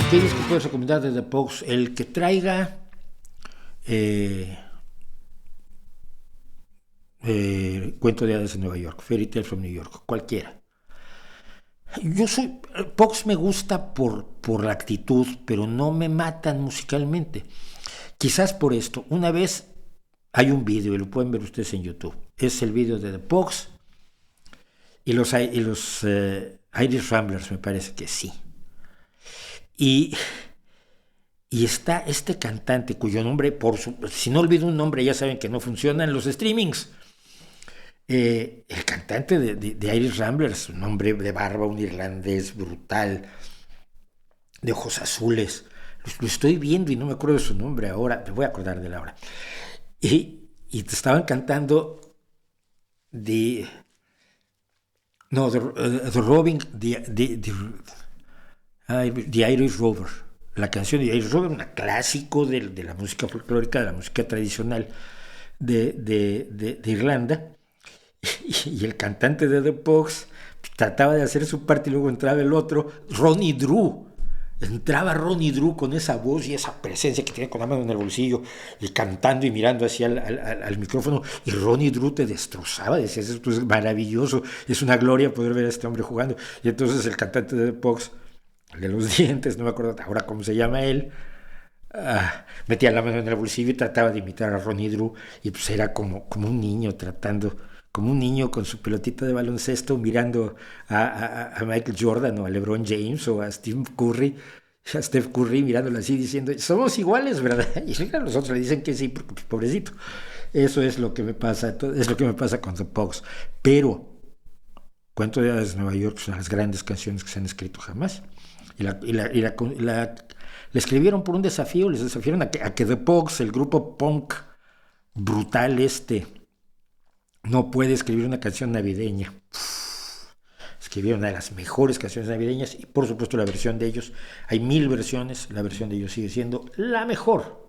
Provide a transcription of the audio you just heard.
¿Qué disco puedes recomendar de The Pogues? El que traiga Cuento de Hadas en Nueva York, Fairy Tale from New York, cualquiera. Pogues me gusta por la actitud, pero no me matan musicalmente. Quizás por esto. Una vez hay un vídeo, y lo pueden ver ustedes en YouTube. Es el vídeo de The Pogues y los Irish Ramblers, me parece que sí. Y está este cantante cuyo nombre, si no olvido un nombre, ya saben que no funcionan los streamings. El cantante de Irish Ramblers, un hombre de barba, un irlandés brutal, de ojos azules. Lo estoy viendo y no me acuerdo de su nombre ahora, me voy a acordar de la hora. Y te estaban cantando The Irish Rover. La canción de Irish Rover, un clásico de la música folclórica, de la música tradicional de Irlanda. Y el cantante de The Pogues trataba de hacer su parte y luego entraba el otro, Ronnie Drew. Entraba Ronnie Drew con esa voz y esa presencia que tiene con la mano en el bolsillo y cantando y mirando hacia al micrófono, y Ronnie Drew te destrozaba, decías, esto es maravilloso, es una gloria poder ver a este hombre jugando. Y entonces el cantante de The Pogues, el de los dientes, no me acuerdo ahora cómo se llama él, metía la mano en el bolsillo y trataba de imitar a Ronnie Drew, y pues era como un niño como un niño con su pelotita de baloncesto mirando a Michael Jordan o a LeBron James o a Steph Curry mirándolo así diciendo, somos iguales, ¿verdad? Y los otros le dicen que sí, porque pues, pobrecito. Eso es lo que me pasa, es lo que me pasa con The Pogues. Pero Cuento de Hadas de Nueva York son las grandes canciones que se han escrito jamás. La escribieron por un desafío, les desafiaron a que The Pogues, el grupo punk brutal no puede escribir una canción navideña. Escribieron una de las mejores canciones navideñas y por supuesto la versión de ellos, hay 1000 versiones, la versión de ellos sigue siendo la mejor.